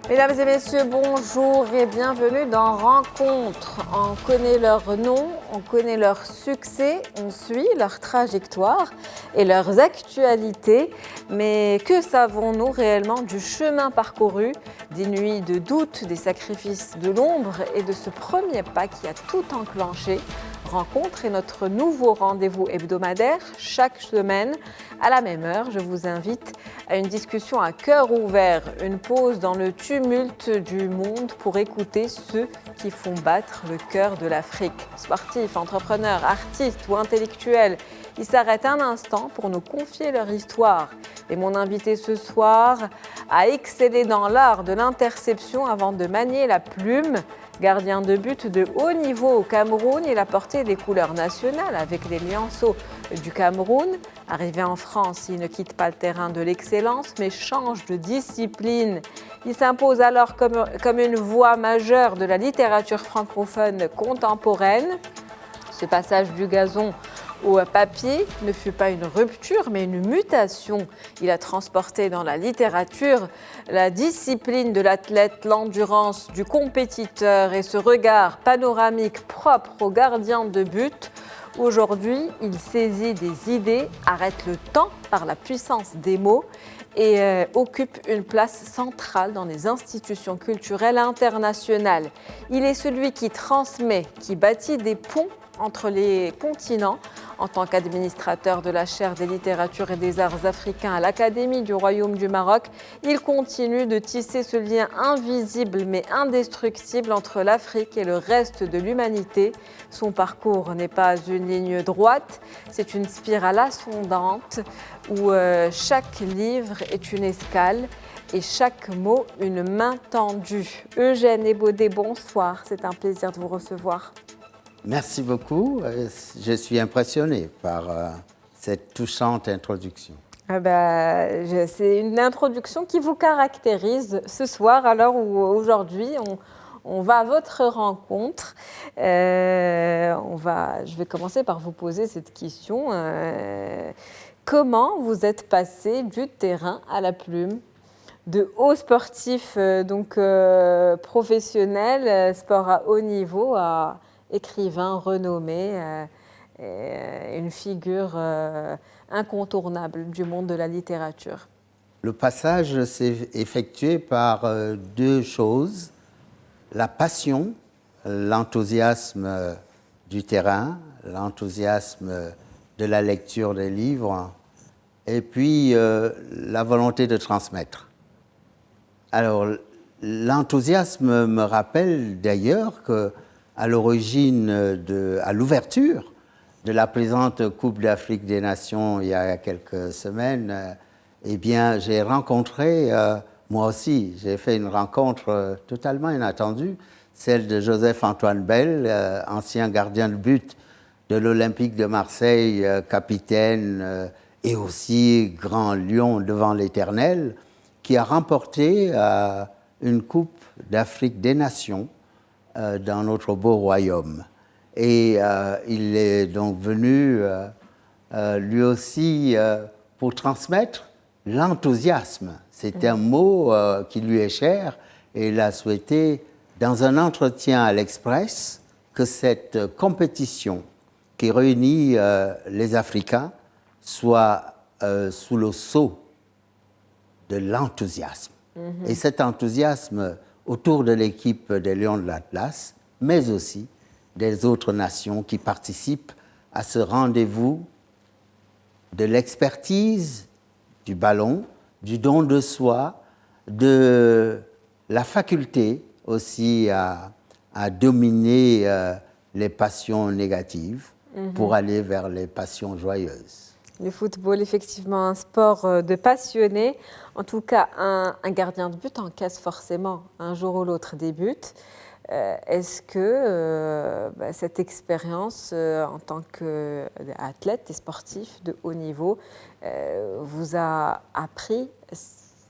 Mesdames et messieurs, bonjour et bienvenue dans Rencontre. On connaît leur nom, on connaît leur succès, on suit leur trajectoire et leurs actualités. Mais que savons-nous réellement du chemin parcouru, des nuits de doute, des sacrifices de l'ombre et de ce premier pas qui a tout enclenché? Rencontre est notre nouveau rendez-vous hebdomadaire chaque semaine à la même heure. Je vous invite à une discussion à cœur ouvert, une pause dans le tumulte du monde pour écouter ceux qui font battre le cœur de l'Afrique. Sportifs, entrepreneurs, artistes ou intellectuels, ils s'arrêtent un instant pour nous confier leur histoire. Et mon invité ce soir a excellé dans l'art de l'interception avant de manier la plume. Gardien de but de haut niveau au Cameroun, il a porté les couleurs nationales avec les lionceaux du Cameroun. Arrivé en France, il ne quitte pas le terrain de l'excellence, mais change de discipline. Il s'impose alors comme une voix majeure de la littérature francophone contemporaine. Ce passage du gazon au papier ne fut pas une rupture, mais une mutation. Il a transporté dans la littérature la discipline de l'athlète, l'endurance du compétiteur et ce regard panoramique propre au gardien de but. Aujourd'hui, il saisit des idées, arrête le temps par la puissance des mots et occupe une place centrale dans les institutions culturelles internationales. Il est celui qui transmet, qui bâtit des ponts entre les continents. En tant qu'administrateur de la chaire des littératures et des arts africains à l'Académie du Royaume du Maroc, il continue de tisser ce lien invisible mais indestructible entre l'Afrique et le reste de l'humanité. Son parcours n'est pas une ligne droite, c'est une spirale ascendante où chaque livre est une escale et chaque mot une main tendue. Eugène Ebodé, bonsoir, c'est un plaisir de vous recevoir. Merci beaucoup. Je suis impressionné par cette touchante introduction. C'est une introduction qui vous caractérise ce soir, à l'heure où aujourd'hui on va à votre rencontre. Je vais commencer par vous poser cette question. Comment vous êtes passé du terrain à la plume, de haut sportif, professionnel, sport à haut niveau, à écrivain renommé, une figure incontournable du monde de la littérature? Le passage s'est effectué par deux choses. La passion, l'enthousiasme du terrain, l'enthousiasme de la lecture des livres, et puis la volonté de transmettre. Alors, l'enthousiasme me rappelle d'ailleurs que à l'origine, à l'ouverture de la présente Coupe d'Afrique des Nations il y a quelques semaines, j'ai rencontré, moi aussi, j'ai fait une rencontre totalement inattendue, celle de Joseph-Antoine Bell, ancien gardien de but de l'Olympique de Marseille, capitaine et aussi grand lion devant l'Éternel, qui a remporté une Coupe d'Afrique des Nations dans notre beau royaume. Et il est donc venu, lui aussi, pour transmettre l'enthousiasme. C'est un mot qui lui est cher et il a souhaité, dans un entretien à l'Express, que cette compétition qui réunit les Africains soit sous le sceau de l'enthousiasme. Et cet enthousiasme autour de l'équipe des Lions de l'Atlas, mais aussi des autres nations qui participent à ce rendez-vous de l'expertise du ballon, du don de soi, de la faculté aussi à dominer les passions négatives pour aller vers les passions joyeuses. Le football, effectivement, un sport de passionnés. En tout cas, un gardien de but encaisse forcément un jour ou l'autre des buts. Est-ce que cette expérience en tant qu'athlète et sportif de haut niveau vous a appris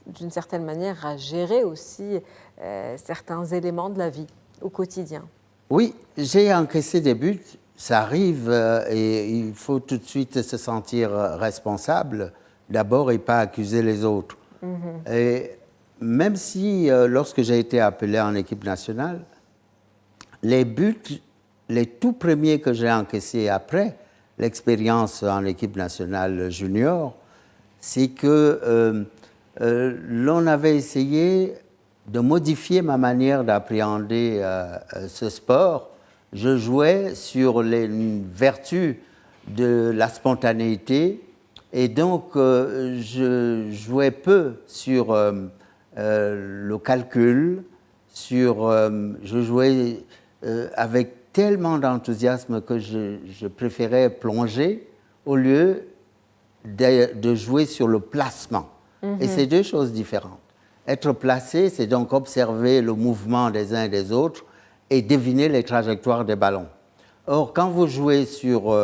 d'une certaine manière à gérer aussi certains éléments de la vie au quotidien? Oui, j'ai encaissé des buts. Ça arrive et il faut tout de suite se sentir responsable d'abord et pas accuser les autres. Et même si lorsque j'ai été appelé en équipe nationale, les buts, les tout premiers que j'ai encaissés après l'expérience en équipe nationale junior, c'est que l'on avait essayé de modifier ma manière d'appréhender ce sport. Je jouais sur les vertus de la spontanéité et donc je jouais peu sur le calcul, je jouais avec tellement d'enthousiasme que je préférais plonger au lieu de jouer sur le placement. Et c'est deux choses différentes. Être placé, c'est donc observer le mouvement des uns et des autres et deviner les trajectoires des ballons. Or, quand vous jouez sur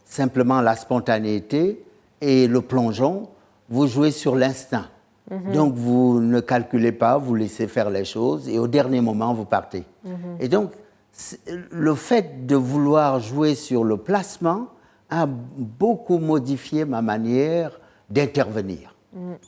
simplement la spontanéité et le plongeon, vous jouez sur l'instinct. Donc, vous ne calculez pas, vous laissez faire les choses et au dernier moment, vous partez. Et donc, le fait de vouloir jouer sur le placement a beaucoup modifié ma manière d'intervenir.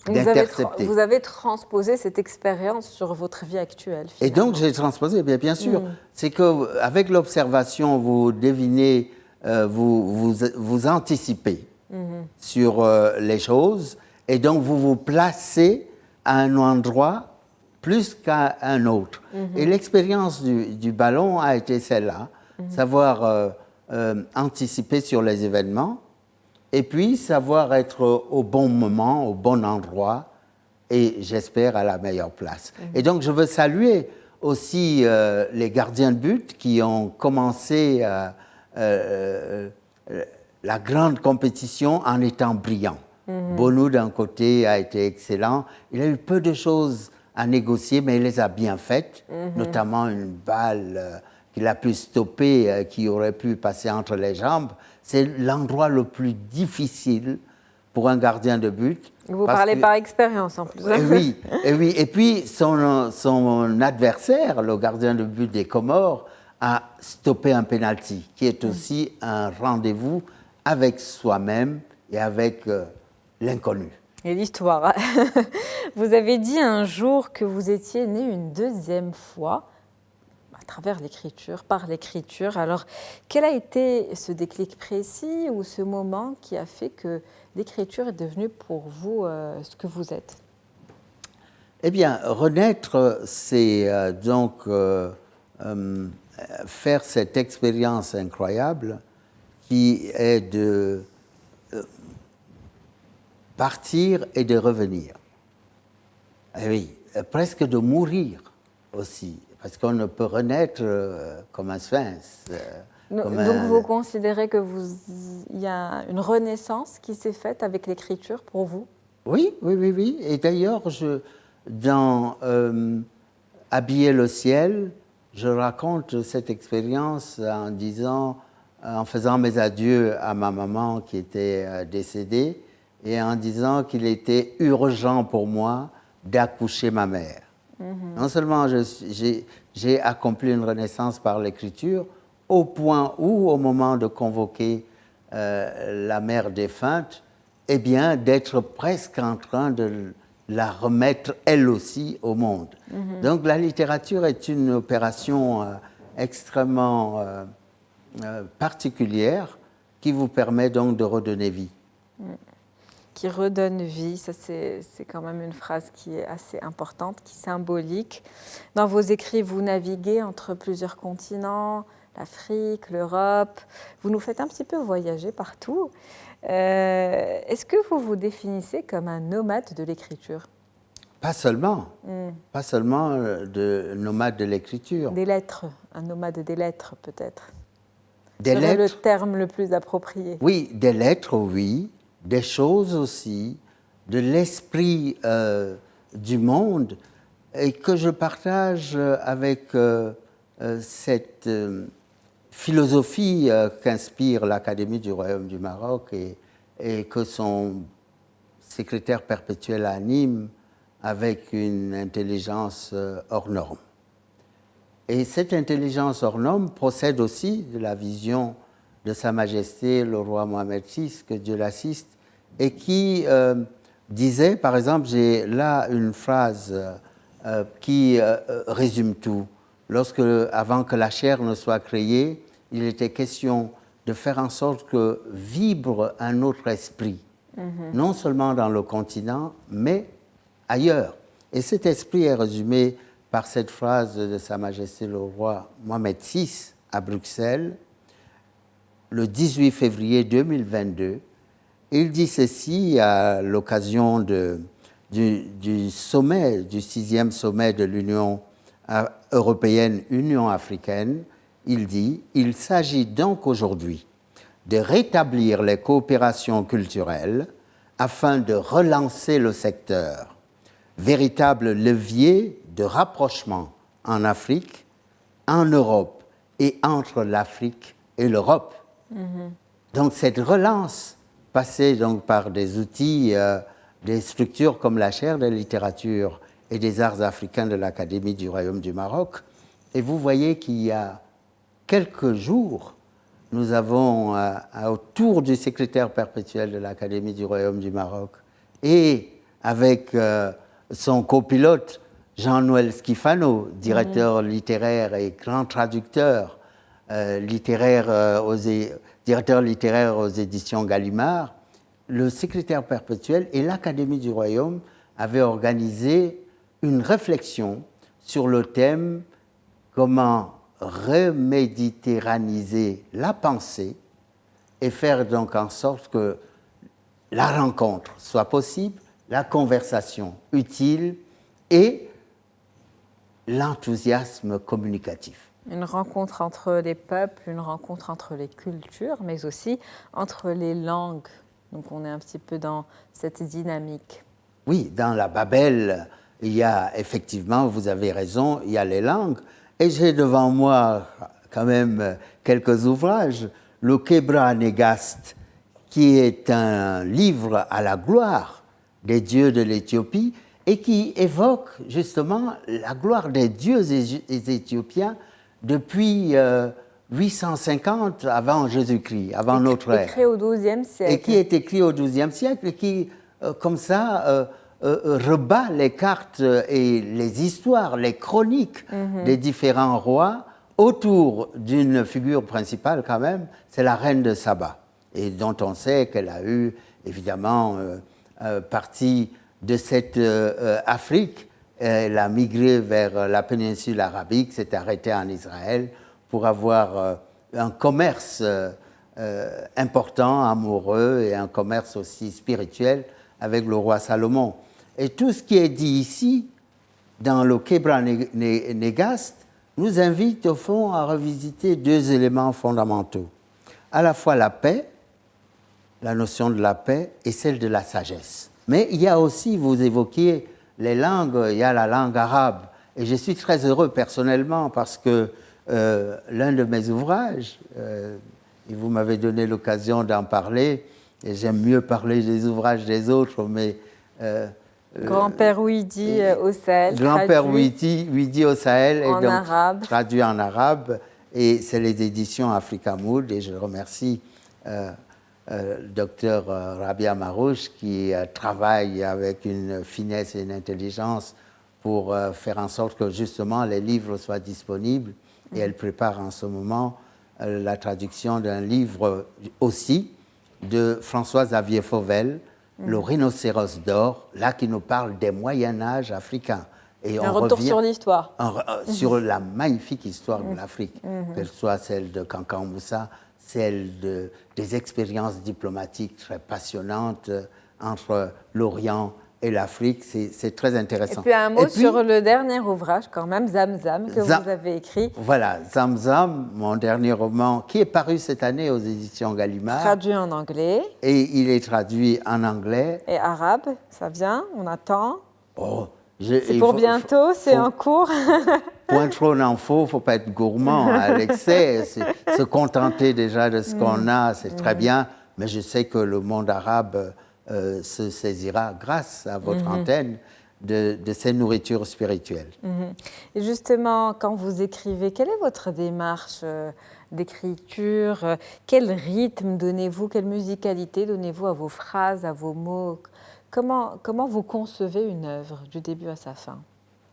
Vous avez transposé cette expérience sur votre vie actuelle. Et donc, j'ai transposé, bien sûr. C'est qu'avec l'observation, vous devinez, vous anticipez sur les choses, et donc vous vous placez à un endroit plus qu'à un autre. Et l'expérience du ballon a été celle-là, savoir anticiper sur les événements, et puis savoir être au bon moment, au bon endroit, et j'espère à la meilleure place. Et donc je veux saluer aussi les gardiens de but qui ont commencé la grande compétition en étant brillants. Bonou d'un côté a été excellent, il a eu peu de choses à négocier, mais il les a bien faites, notamment une balle qu'il a pu stopper, qui aurait pu passer entre les jambes. C'est l'endroit le plus difficile pour un gardien de but. Vous parlez par expérience en plus. Oui. Et puis son adversaire, le gardien de but des Comores, a stoppé un penalty, qui est aussi un rendez-vous avec soi-même et avec l'inconnu. Et l'histoire. Vous avez dit un jour que vous étiez né une deuxième fois à travers l'écriture, par l'écriture. Alors, quel a été ce déclic précis ou ce moment qui a fait que l'écriture est devenue pour vous ce que vous êtes? Eh bien, renaître, c'est donc faire cette expérience incroyable qui est de partir et de revenir. Et oui, presque de mourir aussi, parce qu'on ne peut renaître comme un sphinx. Donc vous considérez qu'il y a une renaissance qui s'est faite avec l'écriture pour vous? Oui. Et d'ailleurs, dans Habiller le ciel, je raconte cette expérience en faisant mes adieux à ma maman qui était décédée, et en disant qu'il était urgent pour moi d'accoucher ma mère. Non seulement j'ai accompli une renaissance par l'écriture, au point où, au moment de convoquer la mère défunte, eh bien, d'être presque en train de la remettre, elle aussi, au monde. Donc, la littérature est une opération extrêmement particulière qui vous permet donc de redonner vie. Qui redonne vie, ça c'est quand même une phrase qui est assez importante, qui est symbolique. Dans vos écrits, vous naviguez entre plusieurs continents, l'Afrique, l'Europe, vous nous faites un petit peu voyager partout. Est-ce que vous vous définissez comme un nomade de l'écriture? Pas seulement de nomade de l'écriture. Des lettres, un nomade des lettres peut-être. Des lettres. Serait le terme le plus approprié. Oui, des lettres, oui. Des choses aussi, de l'esprit du monde, et que je partage avec cette philosophie qu'inspire l'Académie du Royaume du Maroc et que son secrétaire perpétuel anime avec une intelligence hors norme. Et cette intelligence hors norme procède aussi de la vision de Sa Majesté le roi Mohamed VI, que Dieu l'assiste, et qui disait, par exemple, j'ai là une phrase qui résume tout. Avant que la chair ne soit créée, il était question de faire en sorte que vibre un autre esprit, non seulement dans le continent, mais ailleurs. Et cet esprit est résumé par cette phrase de Sa Majesté le roi Mohamed VI à Bruxelles, le 18 février 2022. Il dit ceci à l'occasion du sommet, du 6e sommet de l'Union européenne, Union africaine. Il dit « Il s'agit donc aujourd'hui de rétablir les coopérations culturelles afin de relancer le secteur, véritable levier de rapprochement en Afrique, en Europe et entre l'Afrique et l'Europe. » Donc cette relance passée donc par des outils, des structures comme la chaire de littérature et des arts africains de l'Académie du Royaume du Maroc. Et vous voyez qu'il y a quelques jours, nous avons autour du secrétaire perpétuel de l'Académie du Royaume du Maroc et avec son copilote Jean-Noël Schifano, directeur littéraire et grand traducteur directeur littéraire aux éditions Gallimard, le secrétaire perpétuel et l'Académie du Royaume avaient organisé une réflexion sur le thème « Comment reméditerraniser la pensée et faire donc en sorte que la rencontre soit possible, la conversation utile et l'enthousiasme communicatif. » Une rencontre entre les peuples, une rencontre entre les cultures, mais aussi entre les langues. Donc on est un petit peu dans cette dynamique. Oui, dans la Babel, il y a effectivement, vous avez raison, il y a les langues. Et j'ai devant moi quand même quelques ouvrages. Le Kebra Negast, qui est un livre à la gloire des dieux de l'Éthiopie et qui évoque justement la gloire des dieux éthiopiens depuis 850 avant Jésus-Christ, avant notre ère. Écrit au XIIe siècle. Et qui est écrit au XIIe siècle et qui, comme ça, rebat les cartes et les histoires, les chroniques des différents rois autour d'une figure principale quand même, c'est la reine de Saba, et dont on sait qu'elle a eu évidemment partie de cette Afrique. Elle a migré vers la péninsule arabique, s'est arrêtée en Israël pour avoir un commerce important, amoureux, et un commerce aussi spirituel avec le roi Salomon. Et tout ce qui est dit ici, dans le Kebra Negast, nous invite au fond à revisiter deux éléments fondamentaux. À la fois la paix, la notion de la paix, et celle de la sagesse. Mais il y a aussi, vous évoquiez les langues, il y a la langue arabe. Et je suis très heureux personnellement parce que l'un de mes ouvrages, et vous m'avez donné l'occasion d'en parler, et j'aime mieux parler des ouvrages des autres, mais... Grand-père Ouidi au Sahel. Grand-père Ouidi au Sahel, en et donc arabe. Traduit en arabe, et c'est les éditions Africa Mood, et je remercie Dr Rabia Marouche qui travaille avec une finesse et une intelligence pour faire en sorte que justement les livres soient disponibles, et elle prépare en ce moment la traduction d'un livre aussi de François-Xavier Fauvel, Le rhinocéros d'or, là qui nous parle des Moyen-Âge africains. Et un retour sur l'histoire. Sur la magnifique histoire de l'Afrique, qu'elle soit celle de Kankan Moussa, celle des expériences diplomatiques très passionnantes entre l'Orient et l'Afrique. C'est très intéressant. Et puis un mot sur le dernier ouvrage, quand même, Zamzam, que vous avez écrit. Voilà, Zamzam, mon dernier roman, qui est paru cette année aux éditions Gallimard. Traduit en anglais. Et il est traduit en anglais. Et arabe, ça vient, on attend. Oh, c'est pour bientôt, c'est en cours. Point trop n'en faut, il ne faut pas être gourmand à l'excès. Se contenter déjà de ce qu'on a, c'est très bien. Mais je sais que le monde arabe se saisira, grâce à votre antenne, de ces nourritures spirituelles. Et justement, quand vous écrivez, quelle est votre démarche d'écriture? Quel rythme donnez-vous? Quelle musicalité donnez-vous à vos phrases, à vos mots? Comment vous concevez une œuvre du début à sa fin?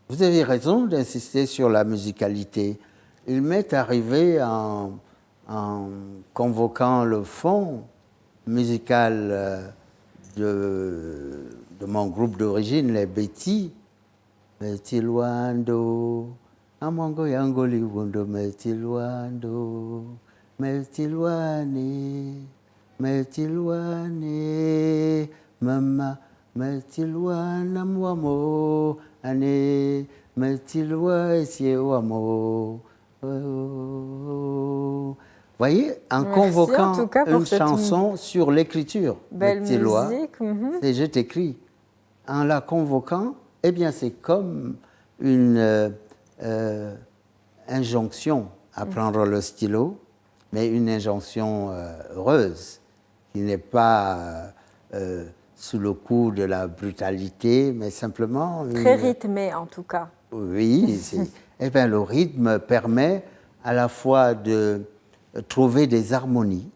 Vous avez raison d'insister sur la musicalité. Il m'est arrivé en convoquant le fond musical de mon groupe d'origine, les Betty, Metilwando, Amongo Yangoli Wundo, Metilwando, Metilwane, Metilwane, Mama, Metilwana Mwamo, Ane, Metilwa Esiewamo. Voyez, en convoquant en tout cas pour une cette chanson sur l'écriture, belle Metilwa, musique. c'est je t'écris. En la convoquant, eh bien, c'est comme une injonction à prendre le stylo, mais une injonction heureuse, qui n'est pas sous le coup de la brutalité, mais simplement... Très rythmée, en tout cas. Oui, eh bien, le rythme permet à la fois de trouver des harmonies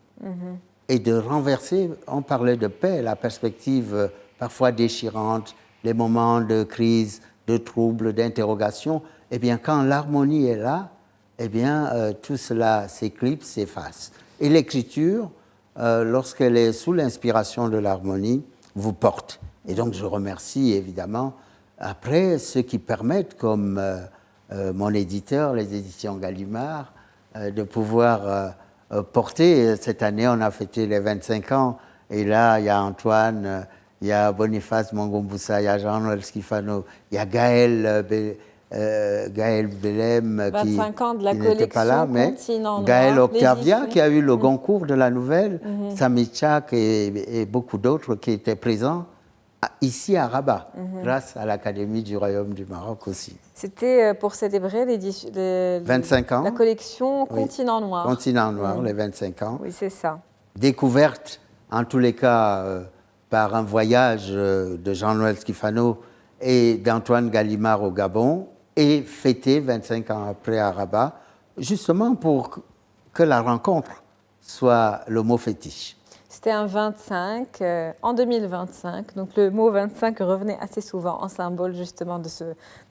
et de renverser, on parlait de paix, la perspective parfois déchirante, les moments de crise, de trouble, d'interrogation. Eh bien, quand l'harmonie est là, eh bien, tout cela s'éclipse, s'efface. Et l'écriture, lorsqu'elle est sous l'inspiration de l'harmonie, vous porte. Et donc, je remercie évidemment, après, ceux qui permettent, comme mon éditeur, les éditions Gallimard, de pouvoir porter. Cette année, on a fêté les 25 ans. Et là, il y a Antoine, il y a Boniface Mangombusa, il y a Jean-Noël Schifano, il y a Gaël Bellem qui n'était pas là, mais Gaël Octavia qui a eu le Goncourt de la Nouvelle, Sami Tchak et beaucoup d'autres qui étaient présents ici à Rabat, grâce à l'Académie du Royaume du Maroc aussi. C'était pour célébrer 25 ans. La collection Continent Noir. Continent Noir, les 25 ans. Oui, c'est ça. Découverte, en tous les cas, par un voyage de Jean-Noël Schifano et d'Antoine Gallimard au Gabon, et fêtée 25 ans après à Rabat, justement pour que la rencontre soit le mot fétiche. C'était un 25, en 2025. Donc le mot 25 revenait assez souvent en symbole justement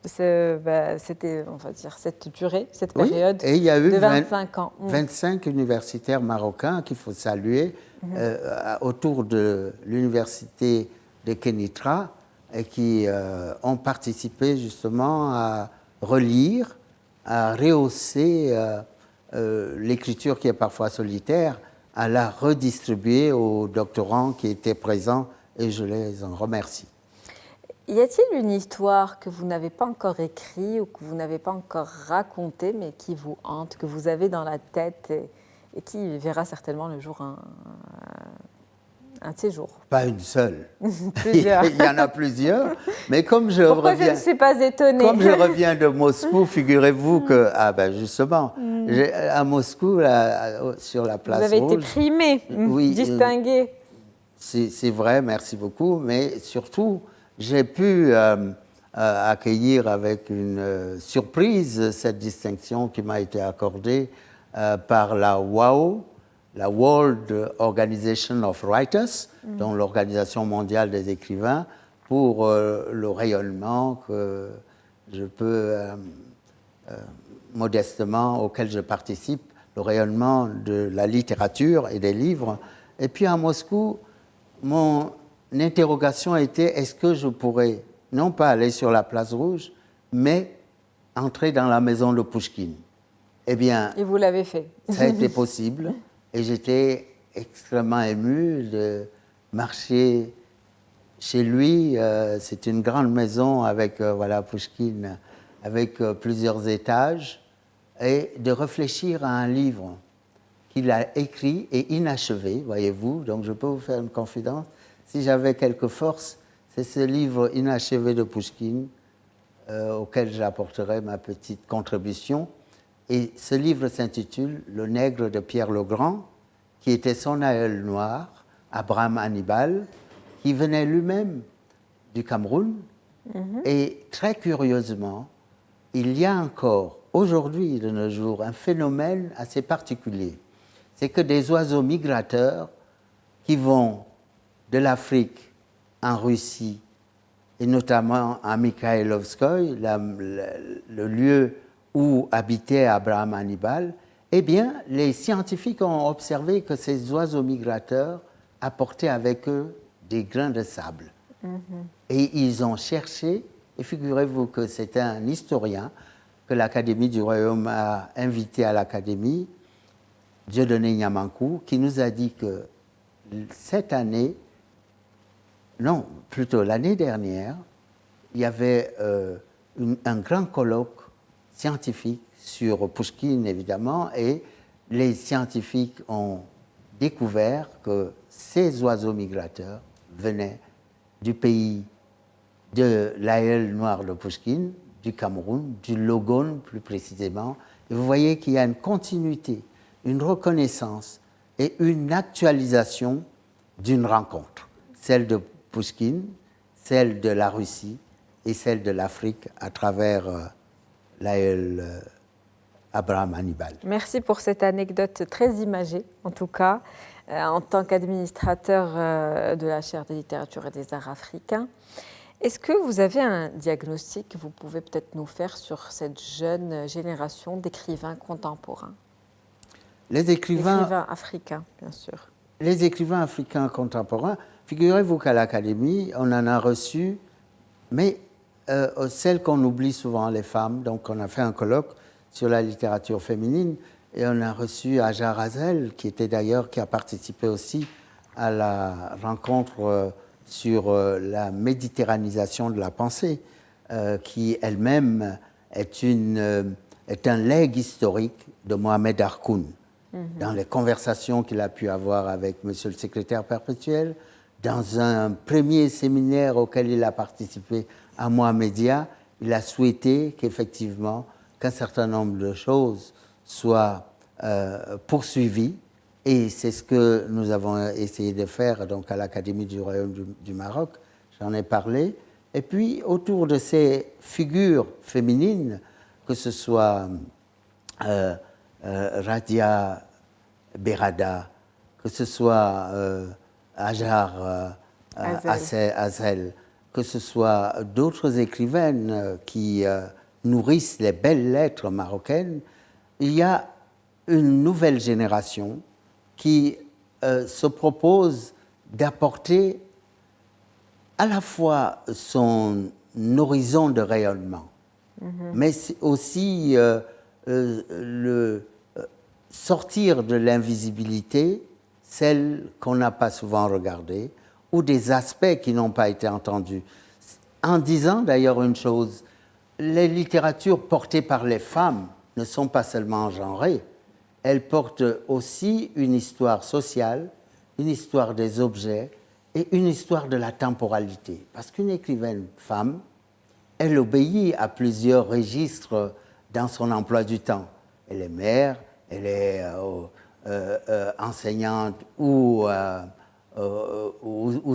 c'était, on va dire, cette durée, cette période et il y a eu de 25 ans. 25 universitaires marocains qu'il faut saluer autour de l'université de Kenitra et qui ont participé justement à relire, à rehausser l'écriture qui est parfois solitaire, à la redistribuer aux doctorants qui étaient présents et je les en remercie. Y a-t-il une histoire que vous n'avez pas encore écrite ou que vous n'avez pas encore racontée mais qui vous hante, que vous avez dans la tête et qui verra certainement le jour un de ces jours? Pas une seule. Plusieurs. Il y en a plusieurs, mais comme je Pourquoi reviens... je ne suis pas étonnée? Comme je reviens de Moscou, figurez-vous que, justement, à Moscou, sur la place Rouge... Vous avez été primé, distingué. C'est vrai, merci beaucoup, mais surtout, j'ai pu accueillir avec une surprise cette distinction qui m'a été accordée par la WOW, la World Organization of Writers, donc l'Organisation mondiale des écrivains, pour le rayonnement que je peux modestement, auquel je participe, le rayonnement de la littérature et des livres. Et puis à Moscou, mon interrogation était, est-ce que je pourrais, non pas aller sur la place Rouge, mais entrer dans la maison de Pouchkine? Eh bien... Et vous l'avez fait. Ça a été possible. Et j'étais extrêmement ému de marcher chez lui. C'est une grande maison avec Pouchkine, avec plusieurs étages, et de réfléchir à un livre qu'il a écrit et inachevé, voyez-vous. Donc je peux vous faire une confidence. Si j'avais quelque force, c'est ce livre inachevé de Pouchkine auquel j'apporterai ma petite contribution. Et ce livre s'intitule « Le nègre de Pierre le Grand », qui était son aïeul noir, Abraham Hannibal, qui venait lui-même du Cameroun. Et très curieusement, il y a encore, aujourd'hui de nos jours, un phénomène assez particulier. C'est que des oiseaux migrateurs qui vont de l'Afrique en Russie et notamment à Mikhailovskoï, le lieu où habitait Abraham Hannibal, eh bien, les scientifiques ont observé que ces oiseaux migrateurs apportaient avec eux des grains de sable. Et ils ont cherché, et figurez-vous que c'est un historien que l'Académie du Royaume a invité à l'Académie, Dieudonné Niamankou, qui nous a dit que cette année, non, plutôt l'année dernière, il y avait un grand colloque scientifique sur Pouchkine, évidemment, et les scientifiques ont découvert que ces oiseaux migrateurs venaient du pays de l'aïeul noir de Pouchkine, du Cameroun, du Logone plus précisément. Et vous voyez qu'il y a une continuité, une reconnaissance et une actualisation d'une rencontre, celle de Pouchkine, celle de la Russie et celle de l'Afrique à travers l'aïeul Abraham Hannibal. Merci pour cette anecdote très imagée, en tout cas, en tant qu'administrateur de la chaire des littératures et des arts africains. Est-ce que vous avez un diagnostic que vous pouvez peut-être nous faire sur cette jeune génération d'écrivains contemporains? Les écrivains africains, bien sûr. Les écrivains africains contemporains, figurez-vous qu'à l'Académie, on en a reçu, mais celles qu'on oublie souvent, les femmes. Donc on a fait un colloque sur la littérature féminine et on a reçu Hajar Hazel, qui a participé aussi à la rencontre sur la méditerranisation de la pensée, qui elle-même est un legs historique de Mohamed Harkoun. Dans les conversations qu'il a pu avoir avec monsieur le secrétaire perpétuel, dans un premier séminaire auquel il a participé à Mohamedia, il a souhaité qu'effectivement, qu'un certain nombre de choses soient poursuivies, et c'est ce que nous avons essayé de faire donc, à l'Académie du Royaume du Maroc, j'en ai parlé, et puis autour de ces figures féminines, que ce soit Radia Berada, que ce soit Hajar Hazel, que ce soit d'autres écrivaines qui nourrissent les belles lettres marocaines, il y a une nouvelle génération qui se propose d'apporter à la fois son horizon de rayonnement, mais aussi sortir de l'invisibilité, celle qu'on n'a pas souvent regardée, ou des aspects qui n'ont pas été entendus. En disant d'ailleurs une chose, les littératures portées par les femmes ne sont pas seulement genrées, elles portent aussi une histoire sociale, une histoire des objets et une histoire de la temporalité. Parce qu'une écrivaine femme, elle obéit à plusieurs registres dans son emploi du temps. Elle est mère, elle est enseignante ou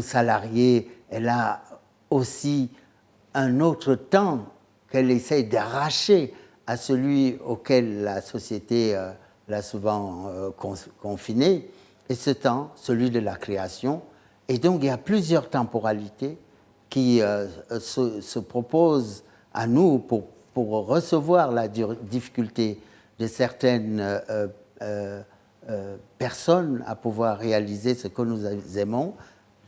salariée. Elle a aussi un autre temps qu'elle essaie d'arracher à celui auquel la société l'a souvent confiné. Et ce temps, celui de la création. Et donc, il y a plusieurs temporalités qui se proposent à nous pour recevoir la difficulté de certaines personnes à pouvoir réaliser ce que nous aimons,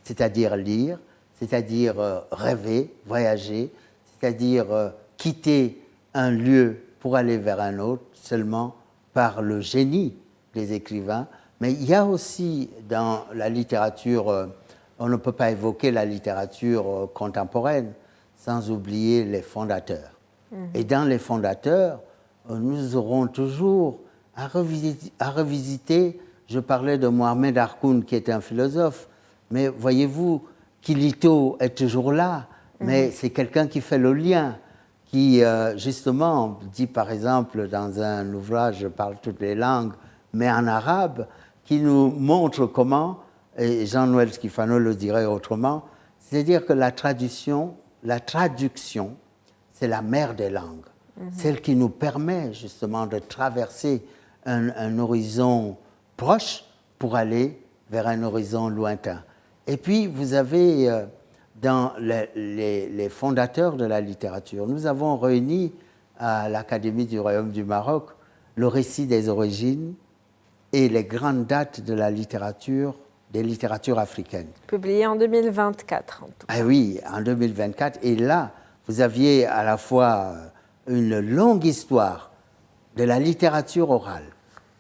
c'est-à-dire lire, c'est-à-dire rêver, voyager, c'est-à-dire quitter un lieu pour aller vers un autre seulement par le génie des écrivains. Mais il y a aussi dans la littérature, on ne peut pas évoquer la littérature contemporaine sans oublier les fondateurs. Et dans les fondateurs, nous aurons toujours à revisiter, je parlais de Mohamed Harkoun qui était un philosophe, mais voyez-vous, Kilito est toujours là, mais c'est quelqu'un qui fait le lien, qui justement dit par exemple dans un ouvrage, je parle toutes les langues, mais en arabe, qui nous montre comment, et Jean-Noël Schifano le dirait autrement, c'est-à-dire que la traduction, c'est la mère des langues, celle qui nous permet justement de traverser un horizon proche pour aller vers un horizon lointain. Et puis vous avez dans les fondateurs de la littérature. Nous avons réuni à l'Académie du Royaume du Maroc le récit des origines et les grandes dates de la littérature, des littératures africaines. Publié en 2024. En tout cas. Ah oui, en 2024. Et là, vous aviez à la fois une longue histoire de la littérature orale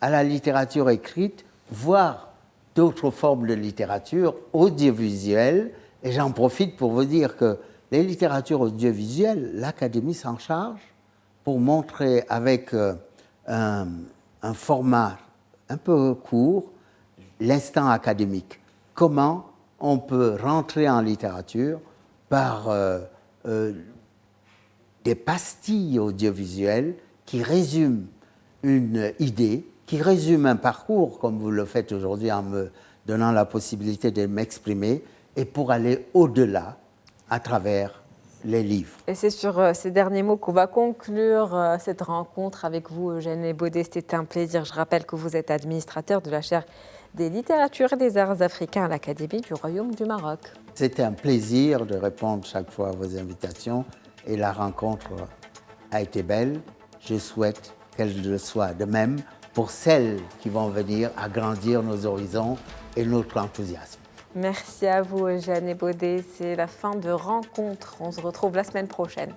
à la littérature écrite, voire d'autres formes de littérature audiovisuelle. Et j'en profite pour vous dire que les littératures audiovisuelles, l'Académie s'en charge pour montrer avec un format un peu court l'instant académique. Comment on peut rentrer en littérature par des pastilles audiovisuelles qui résument une idée, qui résument un parcours, comme vous le faites aujourd'hui en me donnant la possibilité de m'exprimer, et pour aller au-delà à travers les livres. Et c'est sur ces derniers mots qu'on va conclure cette rencontre avec vous, Eugène Baudet. C'était un plaisir. Je rappelle que vous êtes administrateur de la chaire des littératures et des arts africains à l'Académie du Royaume du Maroc. C'était un plaisir de répondre chaque fois à vos invitations et la rencontre a été belle. Je souhaite qu'elle le soit de même pour celles qui vont venir agrandir nos horizons et notre enthousiasme. Merci à vous, Eugène Baudet. C'est la fin de Rencontre. On se retrouve la semaine prochaine.